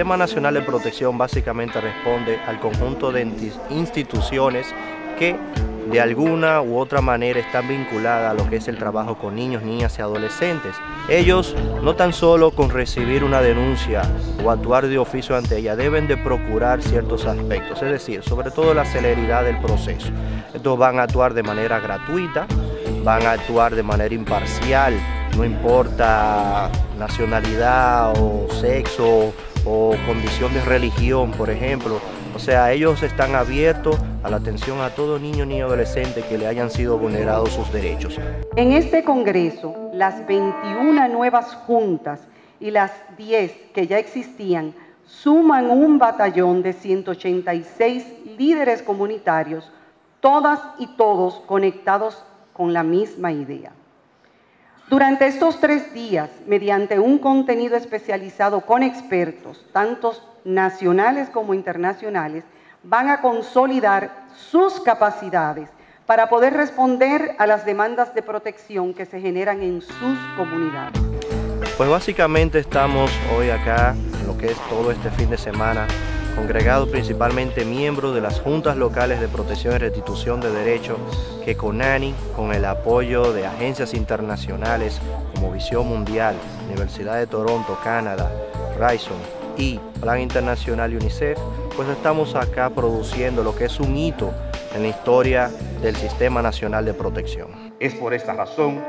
Sistema Nacional de Protección básicamente responde al conjunto de instituciones que de alguna u otra manera están vinculadas a lo que es el trabajo con niños, niñas y adolescentes. Ellos no tan solo con recibir una denuncia o actuar de oficio ante ella, deben de procurar ciertos aspectos, es decir, sobre todo la celeridad del proceso. Estos van a actuar de manera gratuita, van a actuar de manera imparcial, no importa nacionalidad o sexo o condición de religión, por ejemplo. O sea, ellos están abiertos a la atención a todo niño ni adolescente que le hayan sido vulnerados sus derechos. En este Congreso, las 21 nuevas juntas y las 10 que ya existían suman un batallón de 186 líderes comunitarios, todas y todos conectados con la misma idea. Durante estos 3 días, mediante un contenido especializado con expertos, tanto nacionales como internacionales, van a consolidar sus capacidades para poder responder a las demandas de protección que se generan en sus comunidades. Pues básicamente estamos hoy acá, en lo que es todo este fin de semana, congregados principalmente miembros de las juntas locales de protección y restitución de derechos que CONANI, con el apoyo de agencias internacionales como Visión Mundial, Universidad de Toronto, Canadá, Horizon y Plan Internacional y UNICEF, pues estamos acá produciendo lo que es un hito en la historia del Sistema Nacional de Protección. Es por esta razón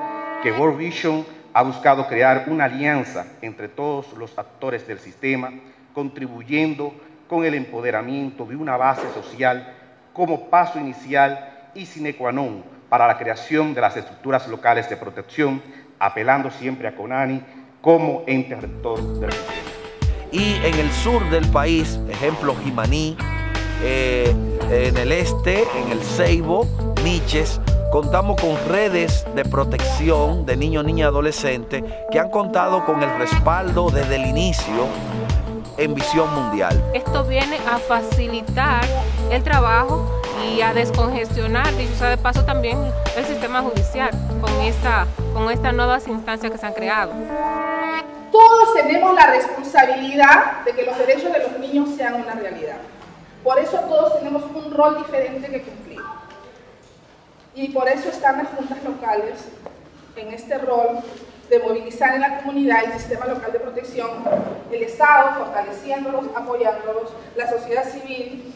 que World Vision ha buscado crear una alianza entre todos los actores del sistema, contribuyendo con el empoderamiento de una base social como paso inicial y sine qua non para la creación de las estructuras locales de protección, apelando siempre a CONANI como ente rector del sistema. Y en el sur del país, ejemplo Jimaní, en el este, en el Ceibo, Miches, contamos con redes de protección de niños, niñas y adolescentes que han contado con el respaldo desde el inicio en Visión Mundial. Esto viene a facilitar el trabajo y a descongestionar, dicho sea de paso, también el sistema judicial con estas nuevas instancias que se han creado. Todos tenemos la responsabilidad de que los derechos de los niños sean una realidad. Por eso todos tenemos un rol diferente que cumplir. Y por eso están las juntas locales en este rol de movilizar en la comunidad el sistema local de protección, el Estado fortaleciéndolos, apoyándolos, la sociedad civil,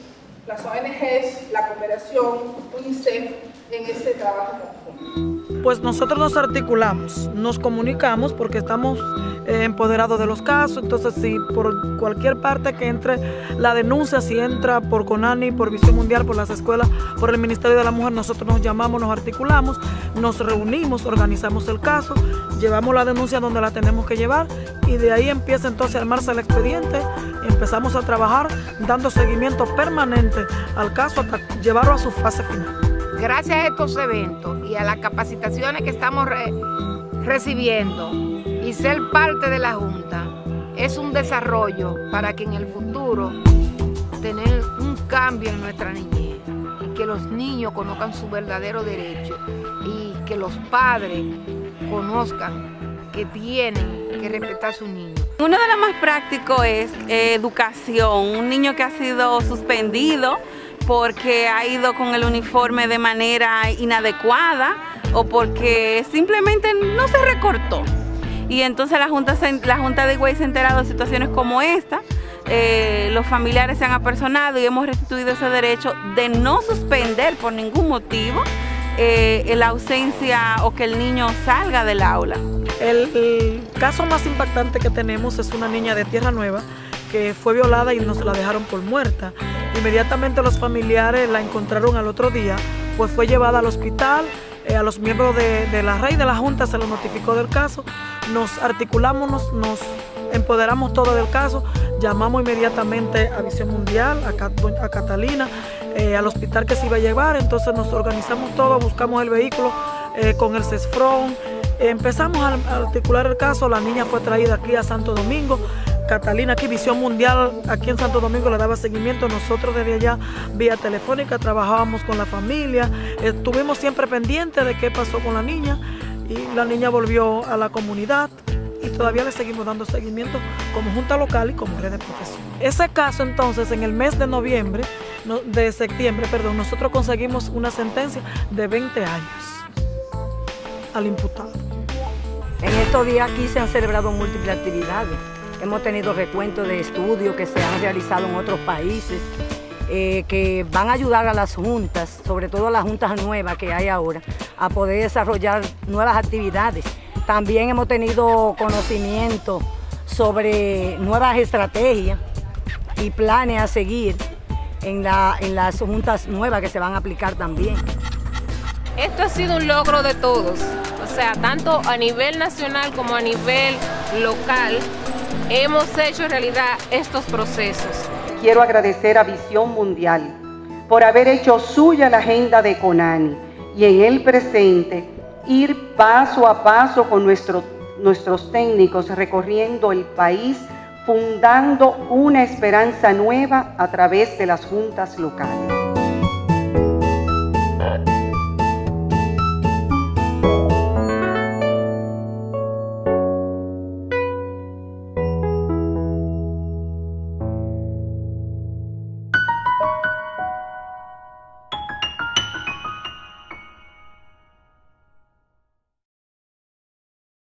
las ONGs, la cooperación, UNICEF, en este trabajo conjunto. Pues nosotros nos articulamos, nos comunicamos porque estamos empoderados de los casos. Entonces, si por cualquier parte que entre la denuncia, si entra por CONANI, por Visión Mundial, por las escuelas, por el Ministerio de la Mujer, nosotros nos llamamos, nos articulamos, nos reunimos, organizamos el caso, llevamos la denuncia donde la tenemos que llevar y de ahí empieza entonces a armarse el expediente. Empezamos a trabajar dando seguimiento permanente al caso hasta llevarlo a su fase final. Gracias a estos eventos y a las capacitaciones que estamos recibiendo y ser parte de la Junta es un desarrollo para que en el futuro tener un cambio en nuestra niñez y que los niños conozcan su verdadero derecho y que los padres conozcan que tienen que respetar a sus niños. Uno de los más prácticos es educación. Un niño que ha sido suspendido porque ha ido con el uniforme de manera inadecuada o porque simplemente no se recortó. Y entonces la Junta de Higüey se ha enterado de situaciones como esta. Los familiares se han apersonado y hemos restituido ese derecho de no suspender por ningún motivo la ausencia o que el niño salga del aula. El caso más impactante que tenemos es una niña de Tierra Nueva que fue violada y nos la dejaron por muerta. Inmediatamente los familiares la encontraron al otro día, pues fue llevada al hospital. A los miembros de la REI de la Junta se les notificó del caso, nos articulamos, nos empoderamos todo del caso, llamamos inmediatamente a Visión Mundial, a Catalina, al hospital que se iba a llevar. Entonces nos organizamos todo, buscamos el vehículo con el CESFRON, empezamos a articular el caso. La niña fue traída aquí a Santo Domingo. Catalina aquí, Visión Mundial, aquí en Santo Domingo le daba seguimiento. Nosotros desde allá, vía telefónica, trabajábamos con la familia. Estuvimos siempre pendientes de qué pasó con la niña y la niña volvió a la comunidad y todavía le seguimos dando seguimiento como Junta Local y como área de profesión. Ese caso entonces, en el mes de septiembre, nosotros conseguimos una sentencia de 20 años al imputado. En estos días aquí se han celebrado múltiples actividades. Hemos tenido recuentos de estudios que se han realizado en otros países, que van a ayudar a las juntas, sobre todo a las juntas nuevas que hay ahora, a poder desarrollar nuevas actividades. También hemos tenido conocimiento sobre nuevas estrategias y planes a seguir en las juntas nuevas que se van a aplicar también. Esto ha sido un logro de todos, o sea, tanto a nivel nacional como a nivel local, hemos hecho realidad estos procesos. Quiero agradecer a Visión Mundial por haber hecho suya la agenda de CONANI y en el presente ir paso a paso con nuestros técnicos recorriendo el país, fundando una esperanza nueva a través de las juntas locales.